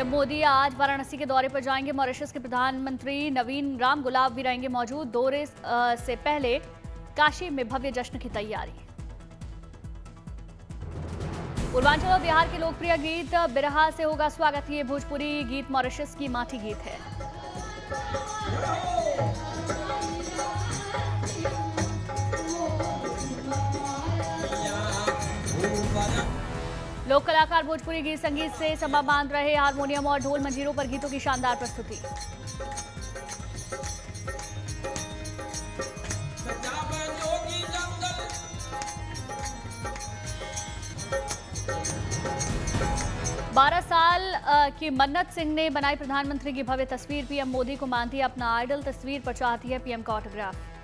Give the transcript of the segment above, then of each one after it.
PM Modi आज वाराणसी के दौरे पर जाएंगे। मॉरिशस के प्रधानमंत्री नवीन राम गुलाब भी रहेंगे मौजूद। दौरे से पहले काशी में भव्य जश्न की तैयारी। पूर्वांचल और बिहार के लोकप्रिय गीत बिरहा से होगा स्वागत। ये भोजपुरी गीत मॉरिशस की माटी गीत है। लोक कलाकार भोजपुरी गीत संगीत से समा बांध रहे। हारमोनियम और ढोल मंजीरों पर गीतों की शानदार प्रस्तुति। बारह साल की मन्नत सिंह ने बनाई प्रधानमंत्री की भव्य तस्वीर। पीएम मोदी को मानती है अपना आइडल। तस्वीर पर चाहती है पीएम का ऑटोग्राफ।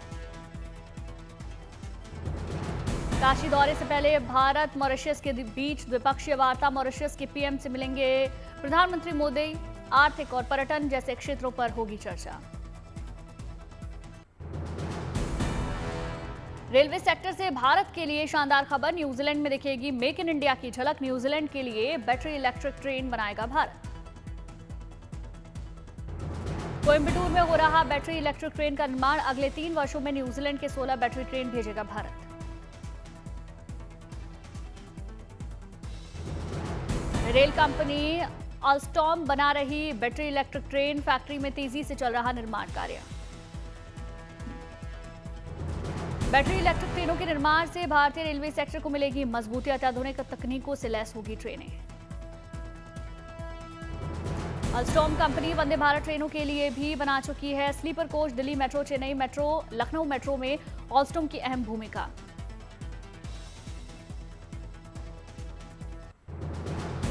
काशी दौरे से पहले भारत मॉरिशस के बीच द्विपक्षीय वार्ता। मॉरिशस के पीएम से मिलेंगे प्रधानमंत्री मोदी। आर्थिक और पर्यटन जैसे क्षेत्रों पर होगी चर्चा। रेलवे सेक्टर से भारत के लिए शानदार खबर। न्यूजीलैंड में दिखेगी मेक इन इंडिया की झलक। न्यूजीलैंड के लिए बैटरी इलेक्ट्रिक ट्रेन बनाएगा भारत। कोयंबटूर में हो रहा बैटरी इलेक्ट्रिक ट्रेन का निर्माण। अगले 3 वर्षों में न्यूजीलैंड के 16 बैटरी ट्रेन भेजेगा भारत। रेल कंपनी अल्स्टॉम बना रही बैटरी इलेक्ट्रिक ट्रेन। फैक्ट्री में तेजी से चल रहा निर्माण कार्य। बैटरी इलेक्ट्रिक ट्रेनों के निर्माण से भारतीय रेलवे सेक्टर को मिलेगी मजबूती। अत्याधुनिक तकनीकों से लैस होगी ट्रेनें। अल्स्टॉम कंपनी वंदे भारत ट्रेनों के लिए भी बना चुकी है sleeper coach. Delhi metro, Chennai metro, Lucknow metro में अल्स्टॉम की अहम भूमिका।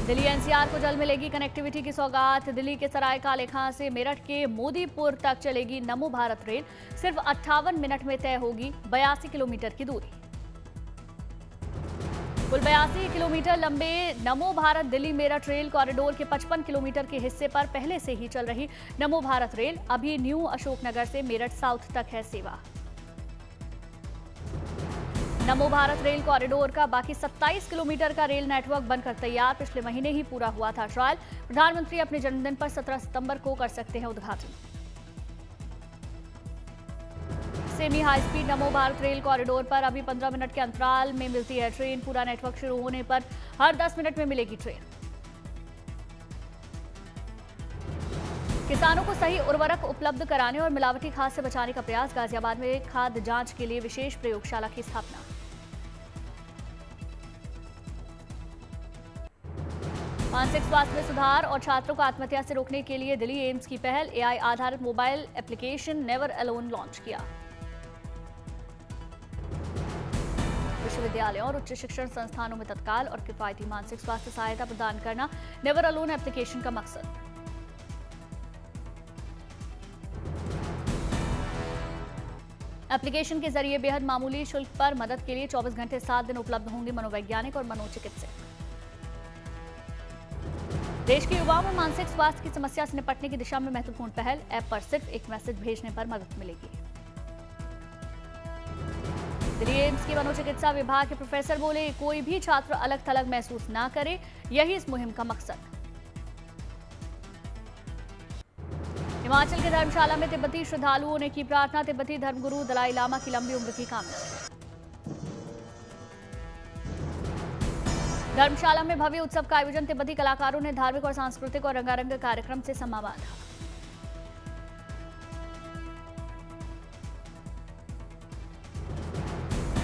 दिल्ली एनसीआर को जल्द मिलेगी कनेक्टिविटी की सौगात। दिल्ली के सराय काले खां से मेरठ के मोदीपुर तक चलेगी नमो भारत रेल। सिर्फ 58 मिनट में तय होगी 82 किलोमीटर की दूरी। कुल 82 किलोमीटर लंबे नमो भारत दिल्ली मेरठ रेल कॉरिडोर के 55 किलोमीटर के हिस्से पर पहले से ही चल रही नमो भारत रेल अभी न्यू अशोकनगर से मेरठ साउथ तक है सेवा। नमो भारत रेल कॉरिडोर का बाकी 27 किलोमीटर का रेल नेटवर्क बनकर तैयार। पिछले महीने ही पूरा हुआ था ट्रायल। प्रधानमंत्री अपने जन्मदिन पर 17 सितंबर को कर सकते हैं उद्घाटन। सेमी हाई स्पीड नमो भारत रेल कॉरिडोर पर अभी 15 मिनट के अंतराल में मिलती है ट्रेन। पूरा नेटवर्क शुरू होने पर हर 10 मिनट में मिलेगी ट्रेन। किसानों को सही उर्वरक उपलब्ध कराने और मिलावटी खाद से बचाने का प्रयास। गाजियाबाद में खाद जांच के लिए विशेष प्रयोगशाला की स्थापना। मानसिक स्वास्थ्य में सुधार और छात्रों को आत्महत्या से रोकने के लिए दिल्ली एम्स की पहल। एआई आधारित mobile application never alone launch किया। विश्वविद्यालयों और उच्च शिक्षण संस्थानों में तत्काल और किफायती मानसिक स्वास्थ्य सहायता प्रदान करना नेवर अलोन एप्लीकेशन का मकसद। एप्लीकेशन के जरिए बेहद मामूली शुल्क पर मदद के लिए 24 घंटे 7 दिन उपलब्ध होंगे मनोवैज्ञानिक और मनोचिकित्सक। देश के युवाओं में मानसिक स्वास्थ्य की समस्या से निपटने की दिशा में महत्वपूर्ण पहल। ऐप पर सिर्फ एक मैसेज भेजने पर मदद मिलेगी। दिल्ली एम्स की मनोचिकित्सा विभाग के प्रोफेसर बोले, कोई भी छात्र अलग थलग महसूस ना करे, यही इस मुहिम का मकसद। हिमाचल के धर्मशाला में तिब्बती श्रद्धालुओं ने की प्रार्थना। तिब्बती धर्मगुरु दलाई लामा की लंबी उम्र की कामना। धर्मशाला में भव्य उत्सव का आयोजन। तिब्बती कलाकारों ने धार्मिक और सांस्कृतिक और रंगारंग कार्यक्रम से समा बांधा।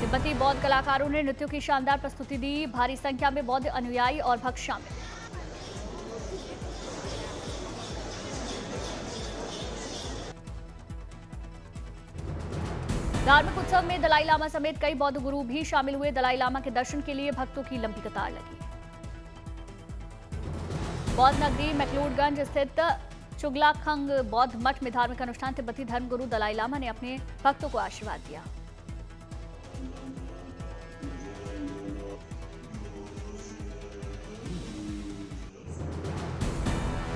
तिब्बती बौद्ध कलाकारों ने नृत्यों की शानदार प्रस्तुति दी। भारी संख्या में बौद्ध अनुयायी और भक्त शामिल। धार्मिक उत्सव में दलाई लामा समेत कई बौद्ध गुरु भी शामिल हुए। दलाई लामा के दर्शन के लिए भक्तों की लंबी कतार लगी। बौद्ध नगरी मैक्लोडगंज स्थित चुगलाखंग बौद्ध मठ में धार्मिक अनुष्ठान। तिब्बती धर्मगुरु दलाई लामा ने अपने भक्तों को आशीर्वाद दिया।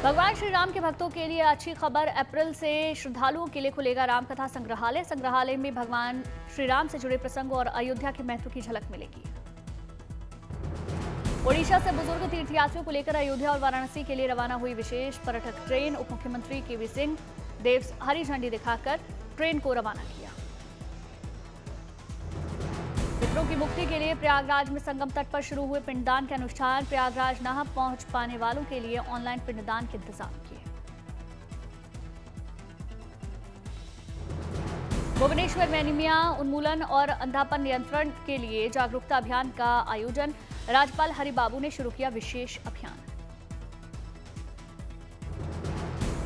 भगवान श्री राम के भक्तों के लिए अच्छी खबर। अप्रैल से श्रद्धालुओं के लिए खुलेगा रामकथा संग्रहालय। संग्रहालय में भगवान श्री राम से जुड़े प्रसंग और अयोध्या के महत्व की झलक मिलेगी। ओडिशा से बुजुर्ग तीर्थयात्रियों को लेकर अयोध्या और वाराणसी के लिए रवाना हुई विशेष पर्यटक ट्रेन। उप मुख्यमंत्री केवी सिंह देव हरी झंडी दिखाकर ट्रेन को रवाना किया। पितरों की मुक्ति के लिए प्रयागराज में संगम तट पर शुरू हुए पिंडदान के अनुष्ठान। प्रयागराज न पहुंच पाने वालों के लिए ऑनलाइन पिंडदान के इंतजाम किए। भुवनेश्वर में एनीमिया उन्मूलन और अंधापन नियंत्रण के लिए जागरूकता अभियान का आयोजन। राज्यपाल हरिबाबू ने शुरू किया विशेष अभियान।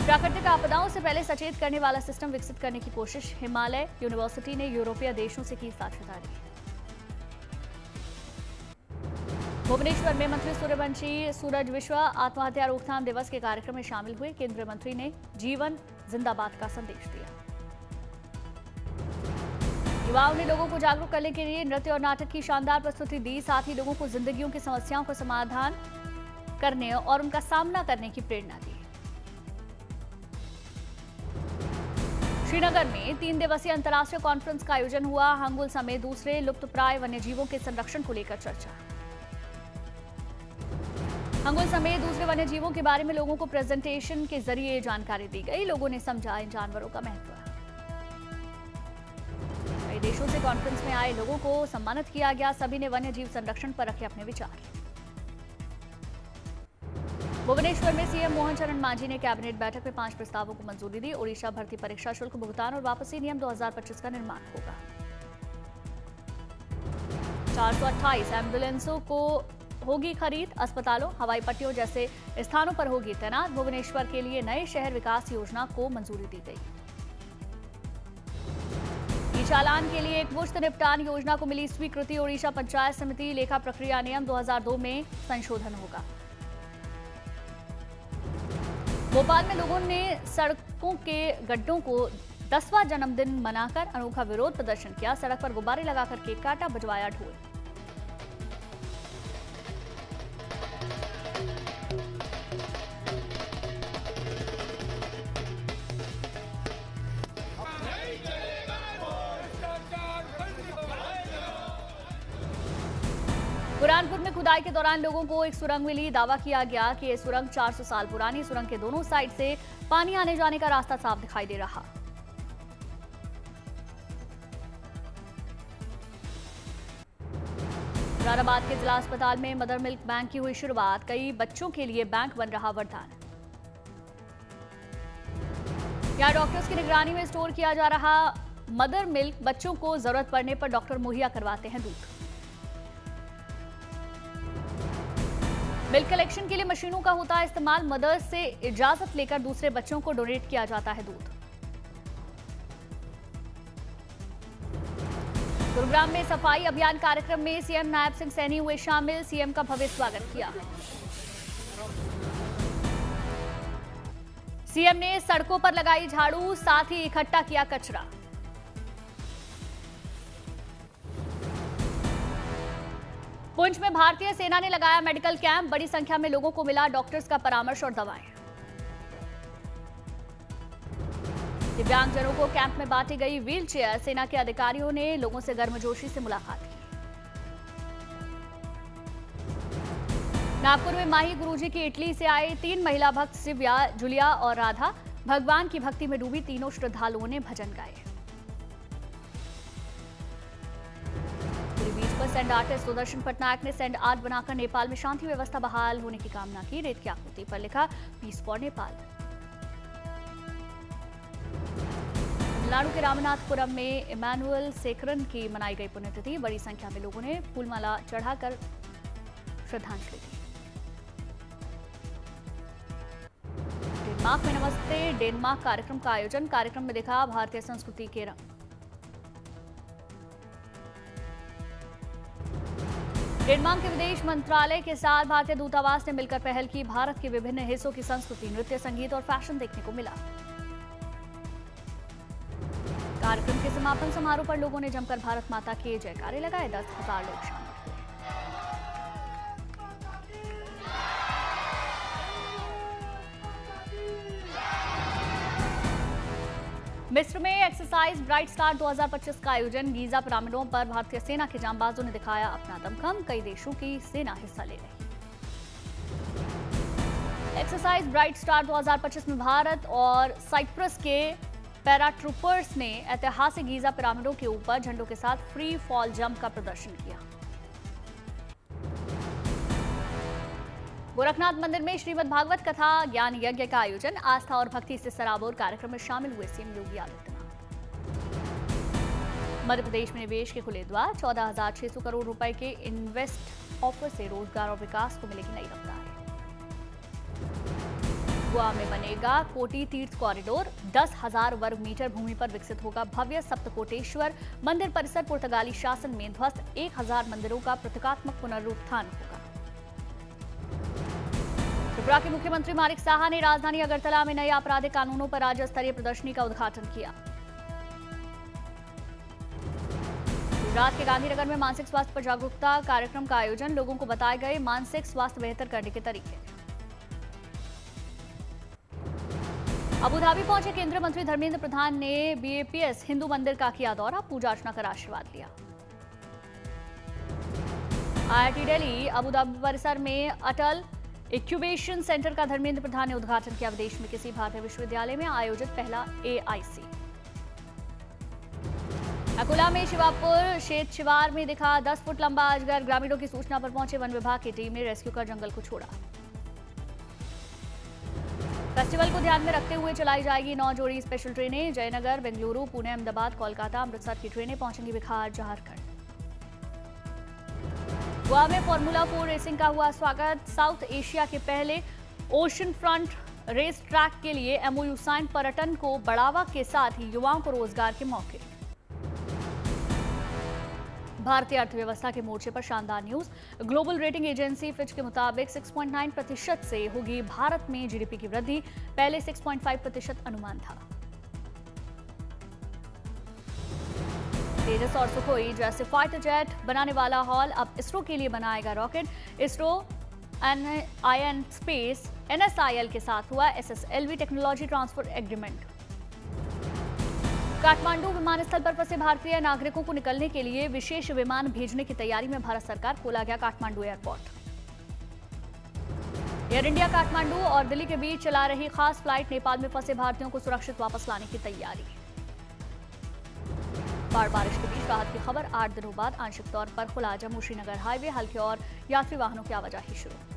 प्राकृतिक आपदाओं से पहले सचेत करने वाला सिस्टम विकसित करने की कोशिश। हिमालय यूनिवर्सिटी ने यूरोपीय देशों से की साझेदारी। भुवनेश्वर में मंत्री सूर्यवंशी सूरज विश्व आत्महत्या रोकथाम दिवस के कार्यक्रम में शामिल हुए। केंद्रीय मंत्री ने जीवन जिंदाबाद का संदेश दिया। युवाओं ने लोगों को जागरूक करने के लिए नृत्य और नाटक की शानदार प्रस्तुति दी। साथ ही लोगों को जिंदगियों की समस्याओं का समाधान करने और उनका सामना करने की प्रेरणा दी। श्रीनगर में 3 दिवसीय अंतर्राष्ट्रीय कॉन्फ्रेंस का आयोजन हुआ। हंगुल समेत दूसरे लुप्तप्राय वन्यजीवों के संरक्षण को लेकर चर्चा। हंगुल समेत दूसरे वन्यजीवों के बारे में लोगों को प्रेजेंटेशन के जरिए जानकारी दी गई। लोगों ने समझा इन जानवरों का महत्व। कई देशों से कॉन्फ्रेंस में आए लोगों को सम्मानित किया गया। सभी ने वन्यजीव संरक्षण पर रखे अपने विचार। भुवनेश्वर में सीएम मोहन चरण मांझी ने कैबिनेट बैठक में 5 प्रस्तावों को मंजूरी दी। ओडिशा भर्ती परीक्षा शुल्क भुगतान और वापसी नियम 2025 का निर्माण होगा। 428 एम्बुलेंसों को होगी खरीद। अस्पतालों, हवाई पट्टियों जैसे स्थानों पर होगी तैनात। भुवनेश्वर के लिए नए शहर विकास योजना को मंजूरी दी गई। ई चालान के लिए एक मुश्त निपटान योजना को मिली स्वीकृति। ओडिशा पंचायत समिति लेखा प्रक्रिया नियम 2002 में संशोधन होगा। भोपाल में लोगों ने सड़कों के गड्ढों को 10वां जन्मदिन मनाकर अनोखा विरोध प्रदर्शन किया। सड़क पर गुब्बारे लगाकर केक काटा, बजवाया ढोल। बुरहानपुर में खुदाई के दौरान लोगों को एक सुरंग मिली। दावा किया गया कि यह सुरंग 400 साल पुरानी। सुरंग के दोनों साइड से पानी आने जाने का रास्ता साफ दिखाई दे रहा। मुरादाबाद के जिला अस्पताल में मदर मिल्क बैंक की हुई शुरुआत। कई बच्चों के लिए बैंक बन रहा वरदान। यहां डॉक्टर्स की निगरानी में स्टोर किया जा रहा मदर मिल्क बच्चों को जरूरत पड़ने पर डॉक्टर मुहैया करवाते हैं दूध। मिल्क कलेक्शन के लिए मशीनों का होता है इस्तेमाल। मदर्स से इजाजत लेकर दूसरे बच्चों को डोनेट किया जाता है दूध। गुरुग्राम में सफाई अभियान कार्यक्रम में सीएम नायब सिंह सैनी हुए शामिल। सीएम का भव्य स्वागत किया। सीएम ने सड़कों पर लगाई झाड़ू, साथ ही इकट्ठा किया कचरा। पुंछ में भारतीय सेना ने लगाया मेडिकल कैंप। बड़ी संख्या में लोगों को मिला डॉक्टर्स का परामर्श और दवाएं। दिव्यांगजनों को कैंप में बांटी गई व्हील चेयर। सेना के अधिकारियों ने लोगों से गर्मजोशी से मुलाकात की। नागपुर में माही गुरुजी की इटली से आए 3 महिला भक्त शिव्या, जुलिया और राधा भगवान की भक्ति में डूबी तीनों श्रद्धालुओं ने भजन गाए। बीच पर सैंड आर्टिस्ट सुदर्शन पटनायक ने सैंड आर्ट बनाकर नेपाल में शांति व्यवस्था बहाल होने की कामना की। रेत की आकृति पर लिखा पीस फॉर नेपाल। तमिलनाडु के रामनाथपुरम में इमैनुअल सेकरन की मनाई गई पुण्यतिथि। बड़ी संख्या में लोगों ने फूलमाला चढ़ाकर श्रद्धांजलि दी। डेनमार्क में नमस्ते डेनमार्क कार्यक्रम का आयोजन। कार्यक्रम में दिखा भारतीय संस्कृति के रंग। डेनमार्क के विदेश मंत्रालय के साथ भारतीय दूतावास ने मिलकर पहल की। भारत के विभिन्न हिस्सों की संस्कृति, नृत्य, संगीत और फैशन देखने को मिला। कार्यक्रम के समापन समारोह पर लोगों ने जमकर भारत माता के जयकारे लगाए। 10,000 लोग शामिल हुए। मिस्र में एक्सरसाइज ब्राइट स्टार 2025 का आयोजन। गीजा पिरामिडों पर भारतीय सेना के जांबाजों ने दिखाया अपना दमखम। कई देशों की सेना हिस्सा ले रही। एक्सरसाइज ब्राइट स्टार 2025 में भारत और साइप्रस के पैराट्रूपर्स ने ऐतिहासिक गीजा पिरामिडों के ऊपर झंडों के साथ फ्री फॉल जंप का प्रदर्शन किया। गोरखनाथ मंदिर में श्रीमद् भागवत कथा ज्ञान यज्ञ का आयोजन। आस्था और भक्ति से सराबोर कार्यक्रम में शामिल हुए सीएम योगी आदित्यनाथ। मध्य प्रदेश में निवेश के खुले द्वार। 14,600 करोड़ रुपए के इन्वेस्ट ऑफर से रोजगार और विकास को मिलेगी नई रफ्तार। गोवा में बनेगा कोटी तीर्थ कॉरिडोर। 10,000 वर्ग मीटर भूमि पर विकसित होगा भव्य सप्तकोटेश्वर मंदिर परिसर। पुर्तगाली शासन में ध्वस्त 1,000 मंदिरों का प्रतीकात्मक पुनरुत्थान होगा। त्रिपुरा के मुख्यमंत्री मानिक साहा ने राजधानी अगरतला में नए आपराधिक कानूनों पर राज्य स्तरीय प्रदर्शनी का उद्घाटन किया। गुजरात के गांधीनगर में मानसिक स्वास्थ्य पर जागरूकता कार्यक्रम का आयोजन। लोगों को बताए गए मानसिक स्वास्थ्य बेहतर करने के तरीके। अबू धाबी पहुंचे केंद्रीय मंत्री धर्मेंद्र प्रधान ने बीएपीएस हिंदू मंदिर का किया दौरा। पूजा अर्चना कर आशीर्वाद लिया। आईआईटी दिल्ली अबू धाबी परिसर में अटल इंक्यूबेशन सेंटर का धर्मेंद्र प्रधान ने उद्घाटन किया। विदेश में किसी भारतीय विश्वविद्यालय में आयोजित पहला एआईसी। अकोला में शिवापुर शेत शिवार में दिखा 10 फुट लंबा अजगर। ग्रामीणों की सूचना पर पहुंचे वन विभाग की टीम ने रेस्क्यू कर जंगल को छोड़ा। फेस्टिवल को ध्यान में रखते हुए चलाई जाएगी 9 जोड़ी स्पेशल ट्रेनें। जयनगर, बेंगलुरु, पुणे, अहमदाबाद, कोलकाता, अमृतसर की ट्रेनें पहुंचेंगी बिहार, झारखंड। गोवा में फॉर्मूला 4 रेसिंग का हुआ स्वागत। साउथ एशिया के पहले ओशन फ्रंट रेस ट्रैक के लिए एमओयू साइन। पर्यटन को बढ़ावा के साथ ही युवाओं को रोजगार के मौके। भारतीय अर्थव्यवस्था के मोर्चे पर शानदार news. Global rating agency Fitch के मुताबिक 6.9% से होगी भारत में जीडीपी की वृद्धि। पहले 6.5% अनुमान था। तेजस और सुखोई जैसे फाइटर जेट बनाने वाला हॉल अब इसरो के लिए बनाएगा rocket. ISRO IN space NSIL के साथ हुआ SSLV technology transfer agreement. Kathmandu विमानस्थल पर फंसे भारतीय नागरिकों को निकलने के लिए विशेष विमान भेजने की तैयारी में भारत सरकार। खोला गया Kathmandu airport. Air India Kathmandu और दिल्ली के बीच चला रही खास फ्लाइट। नेपाल में फंसे भारतीयों को सुरक्षित वापस लाने की तैयारी। बारिश के बीच राहत की खबर। 8 दिनों बाद आंशिक तौर पर खुला जम्मू श्रीनगर हाईवे। हल्के और यात्री वाहनों की आवाजाही शुरू।